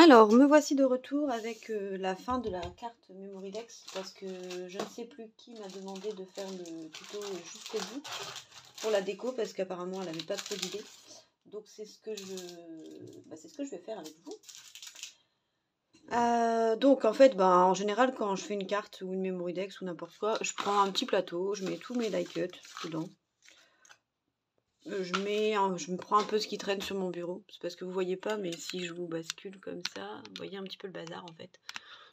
Alors, me voici de retour avec la fin de la carte Memorydex parce que je ne sais plus qui m'a demandé de faire le tuto jusqu'au bout pour la déco parce qu'apparemment elle n'avait pas trop d'idées. Donc c'est ce que je vais faire avec vous. Donc en fait, en général quand je fais une carte ou une Memorydex ou n'importe quoi, je prends un petit plateau, je mets tous mes die cuts dedans. Je me prends un peu ce qui traîne sur mon bureau. C'est parce que vous voyez pas, mais si je vous bascule comme ça, vous voyez un petit peu le bazar en fait.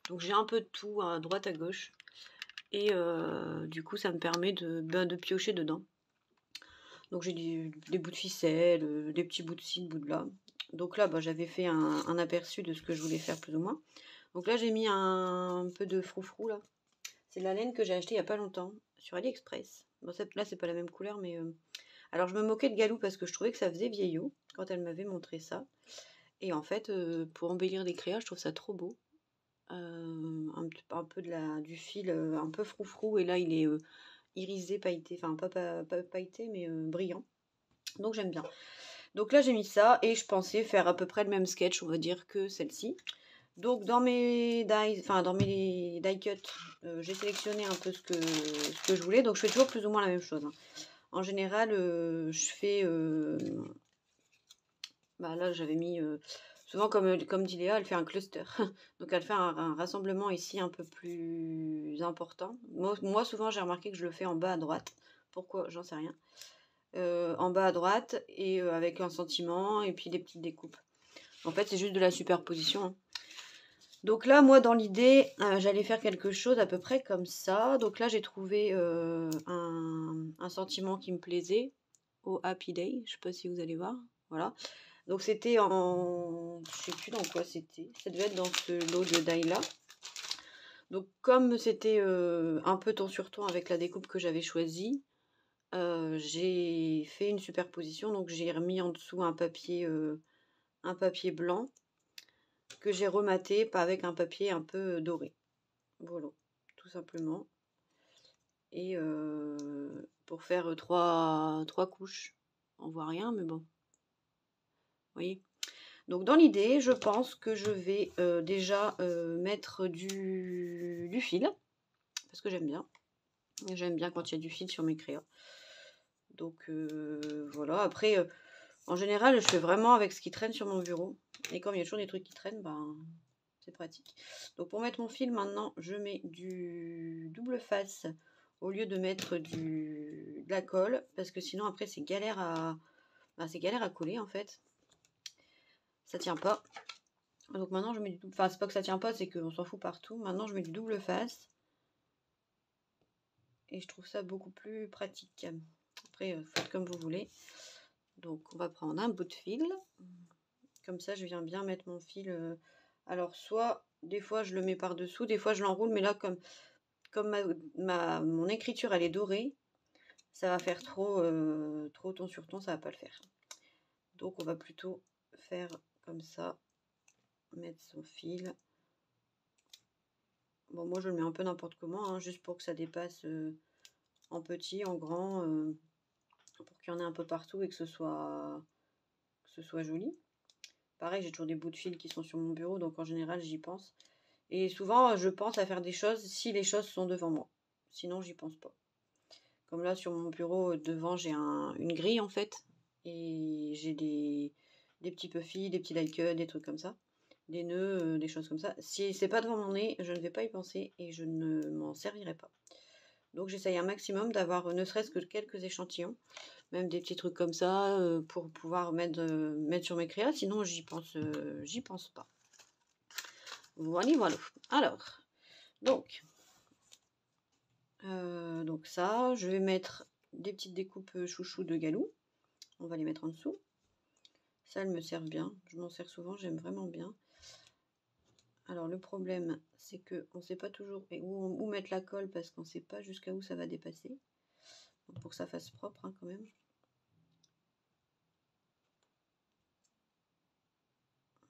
Donc j'ai un peu de tout à droite à gauche. Et du coup ça me permet de piocher dedans. Donc j'ai des bouts de ficelle, des petits bouts de ci, des bouts de là. Donc là j'avais fait un aperçu de ce que je voulais faire plus ou moins. Donc là j'ai mis un peu de froufrou là. C'est de la laine que j'ai acheté il n'y a pas longtemps sur AliExpress. Bon, là c'est pas la même couleur mais... Alors je me moquais de Galou parce que je trouvais que ça faisait vieillot quand elle m'avait montré ça. Et en fait, pour embellir des créas, je trouve ça trop beau. Un peu du fil un peu froufrou et là il est irisé, pailleté, enfin pas pailleté mais brillant. Donc j'aime bien. Donc là j'ai mis ça et je pensais faire à peu près le même sketch, on va dire, que celle-ci. Donc dans mes die cuts, j'ai sélectionné un peu ce que je voulais. Donc je fais toujours plus ou moins la même chose, hein. En général, je fais... là, j'avais mis... souvent, comme dit Léa, elle fait un cluster. Donc, elle fait un rassemblement ici un peu plus important. Moi souvent, j'ai remarqué que je le fais en bas à droite. Pourquoi? J'en sais rien. En bas à droite, et avec un sentiment, et puis des petites découpes. En fait, c'est juste de la superposition, hein. Donc là, moi, dans l'idée, j'allais faire quelque chose à peu près comme ça. Donc là, j'ai trouvé un sentiment qui me plaisait au Happy Day. Je sais pas si vous allez voir. Voilà. Donc c'était en... Je sais plus dans quoi c'était. Ça devait être dans ce lot de die là. Donc comme c'était un peu ton sur ton avec la découpe que j'avais choisie, j'ai fait une superposition. Donc j'ai remis en dessous un papier blanc que j'ai rematé avec un papier un peu doré. Voilà, tout simplement. Et pour faire trois couches. On voit rien, mais bon. Vous voyez. Donc dans l'idée, je pense que je vais déjà mettre du fil. Parce que j'aime bien. J'aime bien quand il y a du fil sur mes créas. Donc voilà. Après, en général, je fais vraiment avec ce qui traîne sur mon bureau. Et comme il y a toujours des trucs qui traînent, c'est pratique. Donc pour mettre mon fil maintenant, je mets du double face au lieu de mettre de la colle. Parce que sinon après c'est galère à coller en fait. Ça tient pas. Donc maintenant je mets du double... Enfin c'est pas que ça tient pas, c'est qu'on s'en fout partout. Maintenant je mets du double face. Et je trouve ça beaucoup plus pratique. Après faites comme vous voulez. Donc on va prendre un bout de fil. Comme ça je viens bien mettre mon fil. Alors soit des fois je le mets par dessous, des fois je l'enroule. Mais là comme mon écriture elle est dorée, ça va faire trop ton sur ton, ça va pas le faire. Donc on va plutôt faire comme ça. Mettre son fil. Bon, moi je le mets un peu n'importe comment, hein, juste pour que ça dépasse en petit, en grand, pour qu'il y en ait un peu partout et que ce soit joli. Pareil, j'ai toujours des bouts de fil qui sont sur mon bureau, donc en général j'y pense. Et souvent je pense à faire des choses si les choses sont devant moi. Sinon j'y pense pas. Comme là sur mon bureau, devant j'ai une grille en fait. Et j'ai des petits puffy, des petits like, des trucs comme ça. Des nœuds, des choses comme ça. Si c'est pas devant mon nez, je ne vais pas y penser et je ne m'en servirai pas. Donc j'essaye un maximum d'avoir ne serait-ce que quelques échantillons, même des petits trucs comme ça pour pouvoir mettre sur mes créas. Sinon j'y pense pas. Voilà. Alors donc ça, je vais mettre des petites découpes chouchou de Galou. On va les mettre en dessous. Ça, elles me servent bien. Je m'en sers souvent, j'aime vraiment bien. Alors le problème, c'est qu'on ne sait pas toujours où mettre la colle parce qu'on ne sait pas jusqu'à où ça va dépasser. Donc, pour que ça fasse propre quand même.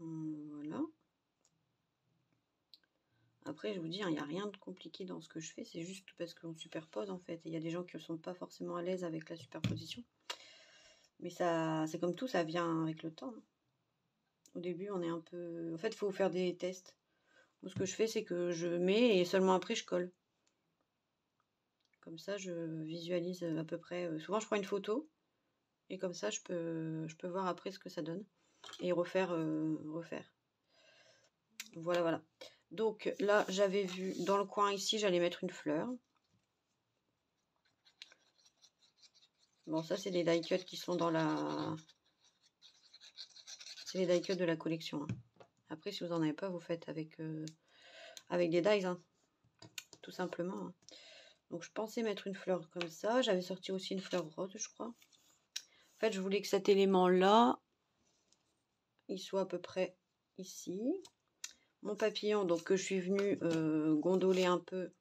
Voilà. Après, je vous dis, il n'y a rien de compliqué dans ce que je fais. C'est juste parce qu'on superpose en fait. Il y a des gens qui ne sont pas forcément à l'aise avec la superposition. Mais ça, c'est comme tout, ça vient avec le temps. Au début, on est un peu... En fait, il faut faire des tests. Donc, ce que je fais, c'est que je mets et seulement après, je colle. Comme ça, je visualise à peu près... souvent, je prends une photo. Et comme ça, je peux voir après ce que ça donne. Et refaire. Voilà, voilà. Donc là, j'avais vu dans le coin ici, j'allais mettre une fleur. Bon, ça, c'est des die cuts qui sont dans la... C'est les die cuts de la collection. Hein. Après, si vous n'en avez pas, vous faites avec des dies, hein, tout simplement. Hein. Donc, je pensais mettre une fleur comme ça. J'avais sorti aussi une fleur rose, je crois. En fait, je voulais que cet élément-là, il soit à peu près ici. Mon papillon, donc que je suis venue gondoler un peu,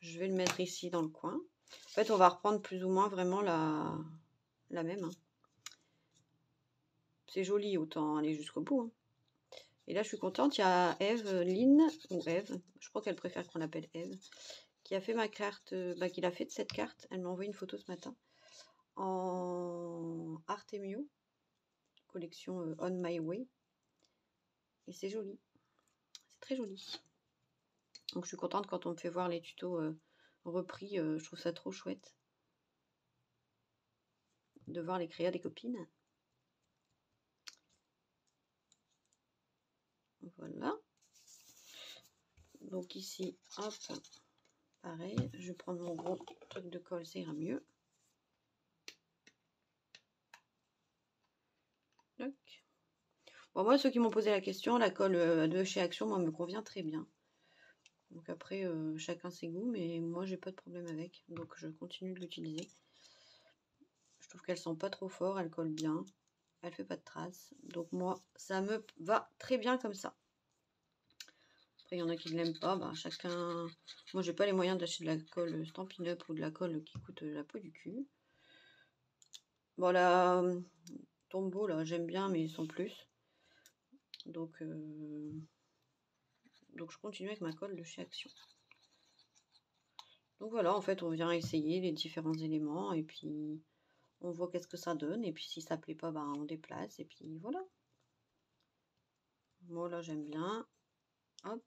je vais le mettre ici dans le coin. En fait, on va reprendre plus ou moins vraiment la même. Hein. C'est joli, autant aller jusqu'au bout. Hein. Et là, je suis contente, il y a Evelyne, ou Eve, je crois qu'elle préfère qu'on l'appelle Eve, qui a fait ma carte, qui l'a fait de cette carte. Elle m'a envoyé une photo ce matin en Artemio, collection On My Way. Et c'est joli, c'est très joli. Donc je suis contente quand on me fait voir les tutos repris, je trouve ça trop chouette de voir les créas des copines. Voilà. Donc ici, hop, pareil, je vais prendre mon gros truc de colle, ça ira mieux. Tac. Bon, moi, ceux qui m'ont posé la question, la colle de chez Action, moi, me convient très bien. Donc après, chacun ses goûts, mais moi, j'ai pas de problème avec. Donc je continue de l'utiliser. Je trouve qu'elle sent pas trop fort, elle colle bien. Elle fait pas de traces. Donc moi, ça me va très bien comme ça. Après, il y en a qui ne l'aiment pas. Bah, chacun... Moi, j'ai pas les moyens d'acheter de la colle Stampin' Up ou de la colle qui coûte la peau du cul. Bon, la Tombow, là, j'aime bien, mais sans plus. Donc je continue avec ma colle de chez Action. Donc voilà, en fait, on vient essayer les différents éléments et puis on voit qu'est-ce que ça donne. Et puis si ça plaît pas, on déplace et puis voilà. Moi, là, j'aime bien. Hop.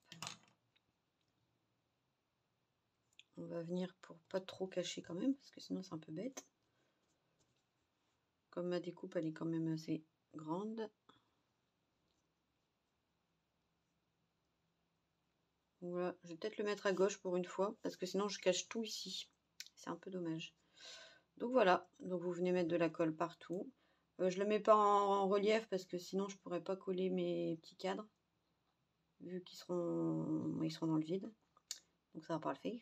On va venir pour pas trop cacher quand même, parce que sinon c'est un peu bête. Comme ma découpe, elle est quand même assez grande. Voilà, je vais peut-être le mettre à gauche pour une fois, parce que sinon je cache tout ici. C'est un peu dommage. Donc voilà, donc vous venez mettre de la colle partout. Je le mets pas en relief, parce que sinon je pourrais pas coller mes petits cadres, vu qu'ils seront dans le vide. Donc ça va pas le faire.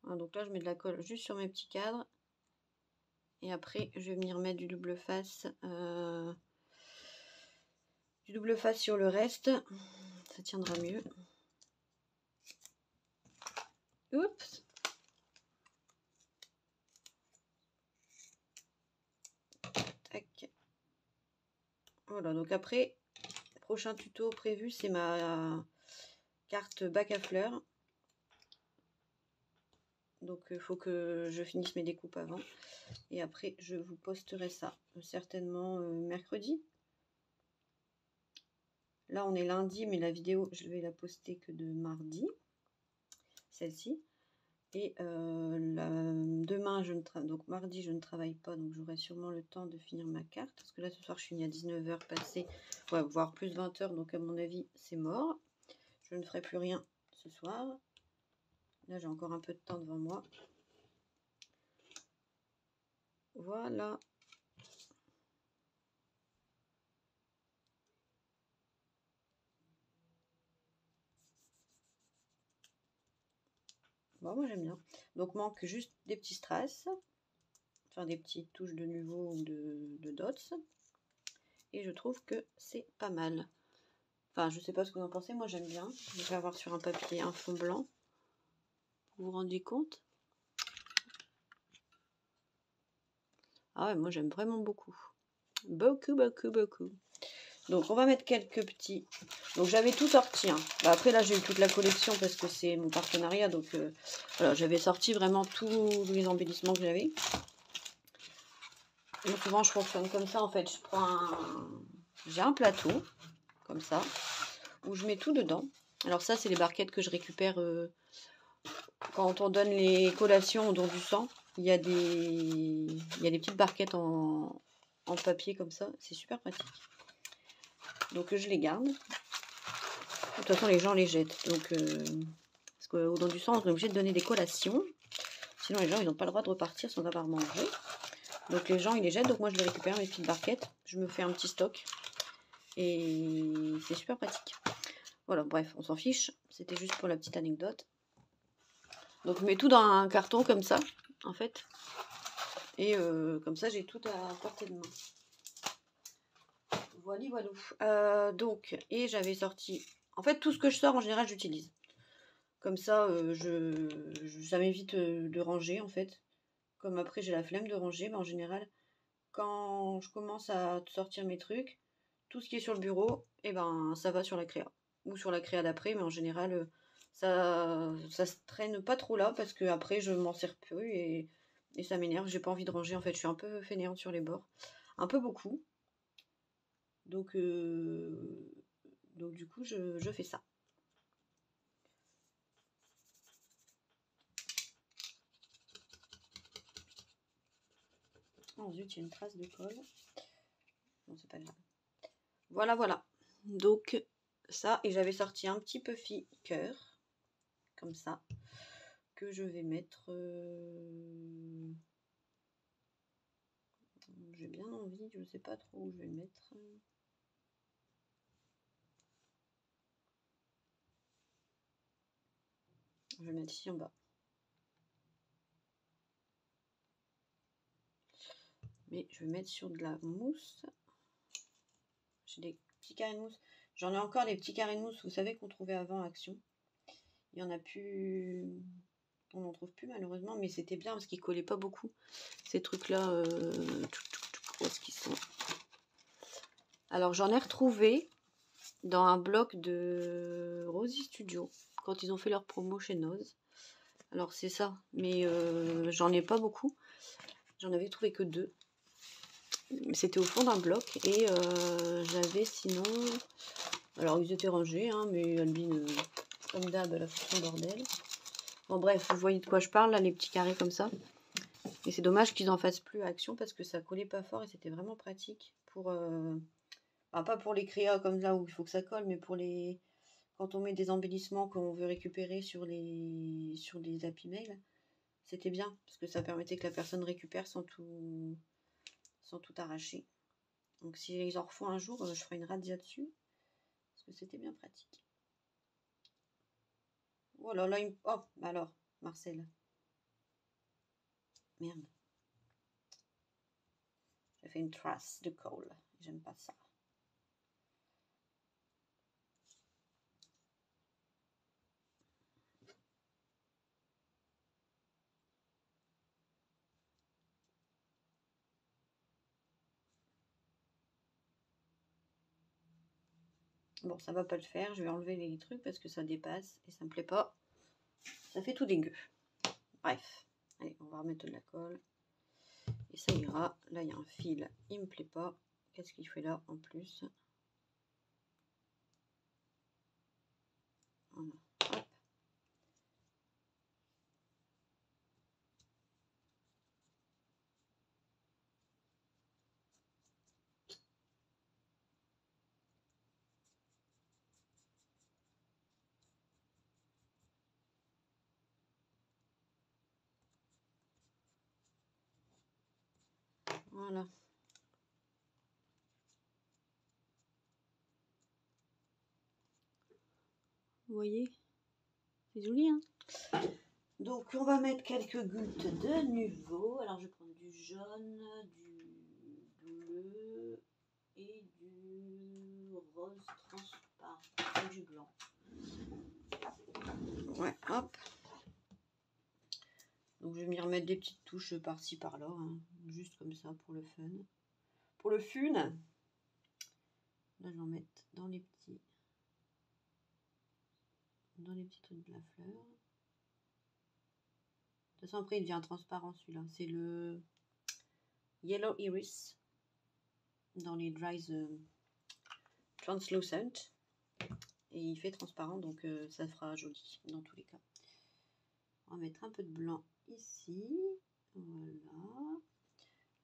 Voilà, donc là je mets de la colle juste sur mes petits cadres. Et après je vais venir mettre du double face. Sur le reste, ça tiendra mieux. Oups. Tac. Voilà, donc après, prochain tuto prévu, c'est ma carte bac à fleurs. Donc il faut que je finisse mes découpes avant. Et après, je vous posterai ça certainement mercredi. Là, on est lundi, mais la vidéo, je vais la poster que de mardi. Celle-ci. Et demain, donc mardi, je ne travaille pas, donc j'aurai sûrement le temps de finir ma carte. Parce que là, ce soir, je finis à 19 h passées, ouais, voire plus 20 h, donc à mon avis, c'est mort. Je ne ferai plus rien ce soir. Là, j'ai encore un peu de temps devant moi. Voilà. Bon, moi, j'aime bien. Donc, manque juste des petits strass. Enfin, des petites touches de nouveau ou de dots. Et je trouve que c'est pas mal. Enfin, je sais pas ce que vous en pensez. Moi, j'aime bien. Je vais avoir sur un papier un fond blanc. Vous vous rendez compte? Ah ouais, moi, j'aime vraiment beaucoup. Beaucoup, beaucoup, beaucoup. Donc, on va mettre quelques petits... Donc, j'avais tout sorti. Hein. Après, là, j'ai eu toute la collection parce que c'est mon partenariat. Donc, voilà, j'avais sorti vraiment tous les embellissements que j'avais. Donc souvent je fonctionne comme ça en fait. Je prends j'ai un plateau, comme ça, où je mets tout dedans. Alors ça, c'est les barquettes que je récupère quand on donne les collations au don du sang. Il y a des petites barquettes en papier comme ça. C'est super pratique. Donc je les garde. De toute façon, les gens les jettent. Donc, parce qu'au don du sang, on est obligé de donner des collations. Sinon, les gens, ils n'ont pas le droit de repartir sans avoir mangé. Donc les gens, ils les jettent. Donc moi, je les récupère, mes petites barquettes. Je me fais un petit stock. Et c'est super pratique. Voilà, bref, on s'en fiche. C'était juste pour la petite anecdote. Donc je mets tout dans un carton comme ça, en fait. Et comme ça, j'ai tout à portée de main. Voilà, voilà. Donc, et j'avais sorti... En fait, tout ce que je sors, en général, j'utilise. Comme ça, ça m'évite de ranger, en fait. Comme après, j'ai la flemme de ranger, mais en général, quand je commence à sortir mes trucs, tout ce qui est sur le bureau, et ben, ça va sur la créa. Ou sur la créa d'après, mais en général, ça se traîne pas trop là, parce que après je m'en sers plus, et ça m'énerve. J'ai pas envie de ranger, en fait. Je suis un peu fainéante sur les bords. Un peu beaucoup. Donc du coup, je fais ça. Oh zut, il y a une trace de colle. Bon, c'est pas grave. Voilà, voilà. Donc, ça, et j'avais sorti un petit puffy cœur, comme ça, que je vais mettre... J'ai bien envie, je sais pas trop où je vais le mettre. Je vais le mettre ici en bas. Mais je vais mettre sur de la mousse. J'ai des petits carrés de mousse. J'en ai encore des petits carrés de mousse, vous savez, qu'on trouvait avant à Action. Il y en a plus... On n'en trouve plus malheureusement, mais c'était bien parce qu'ils collaient pas beaucoup. Ces trucs-là, où est-ce qu'ils sont? Alors j'en ai retrouvé dans un bloc de Rosy Studio, quand ils ont fait leur promo chez Noz. Alors c'est ça, mais j'en ai pas beaucoup. J'en avais trouvé que 2. C'était au fond d'un bloc et j'avais sinon... Alors ils étaient rangés, hein, mais Albine, comme d'hab, elle a fait son bordel. Bon bref, vous voyez de quoi je parle, là, les petits carrés comme ça. Et c'est dommage qu'ils en fassent plus à Action parce que ça collait pas fort et c'était vraiment pratique pour... Enfin, pas pour les créas comme là où il faut que ça colle, mais pour les... Quand on met des embellissements qu'on veut récupérer sur les Happy Mail, c'était bien parce que ça permettait que la personne récupère sans tout arracher. Donc si ils en refont un jour, je ferai une razzia dessus parce que c'était bien pratique. Voilà, là, oh, alors, Marcel. Merde. J'ai fait une trace de colle. J'aime pas ça. Bon, ça va pas le faire. Je vais enlever les trucs parce que ça dépasse et ça me plaît pas. Ça fait tout dégueu. Bref. Allez, on va remettre de la colle. Et ça ira. Là, il y a un fil. Il me plaît pas. Qu'est-ce qu'il fait là en plus? Voilà. Hop. Voilà. Vous voyez? C'est joli, hein? Donc, on va mettre quelques gouttes de nouveau. Alors, je vais prendre du jaune, du bleu et du rose transparent. Et du blanc. Ouais, hop. Donc, je vais m'y remettre des petites touches par-ci, par-là. Hein, juste comme ça, pour le fun. Pour le fun. Là, je vais en mettre dans les petits trucs de la fleur. De toute façon, après, il devient transparent, celui-là. C'est le Yellow Iris dans les Dries Translucent. Et il fait transparent, donc ça fera joli dans tous les cas. On va mettre un peu de blanc ici. Voilà.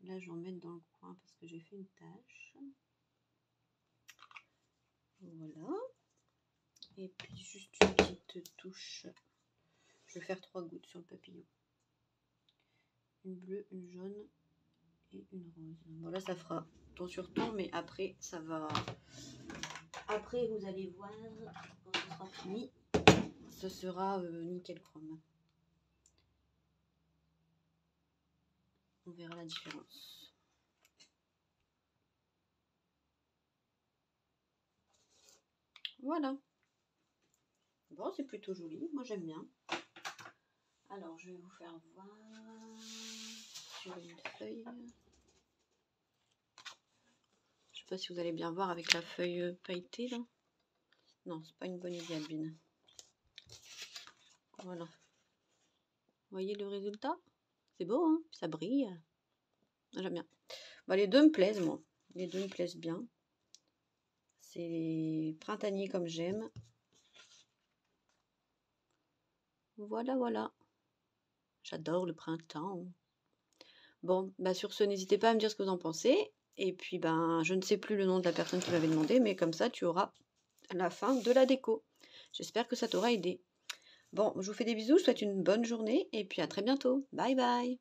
Là, je vais en mettre dans le coin parce que j'ai fait une tache. Voilà. Et puis juste une petite touche. Je vais faire 3 gouttes sur le papillon. Une bleue, une jaune et une rose. Voilà, ça fera ton sur ton, mais après, ça va... Après, vous allez voir, quand ce sera fini, ce sera nickel chrome. On verra la différence. Voilà. Bon, c'est plutôt joli. Moi, j'aime bien. Alors, je vais vous faire voir sur une feuille. Je sais pas si vous allez bien voir avec la feuille pailletée, là. Non, c'est pas une bonne idée, Albine. Voilà. Vous voyez le résultat? C'est beau, hein? Ça brille. J'aime bien. Bah, les deux me plaisent, moi. Les deux me plaisent bien. C'est printanier comme j'aime. Voilà, voilà. J'adore le printemps. Bon, bah sur ce, n'hésitez pas à me dire ce que vous en pensez. Et puis, ben, je ne sais plus le nom de la personne qui m'avait demandé, mais comme ça, tu auras la fin de la déco. J'espère que ça t'aura aidé. Bon, je vous fais des bisous, je vous souhaite une bonne journée et puis à très bientôt. Bye bye!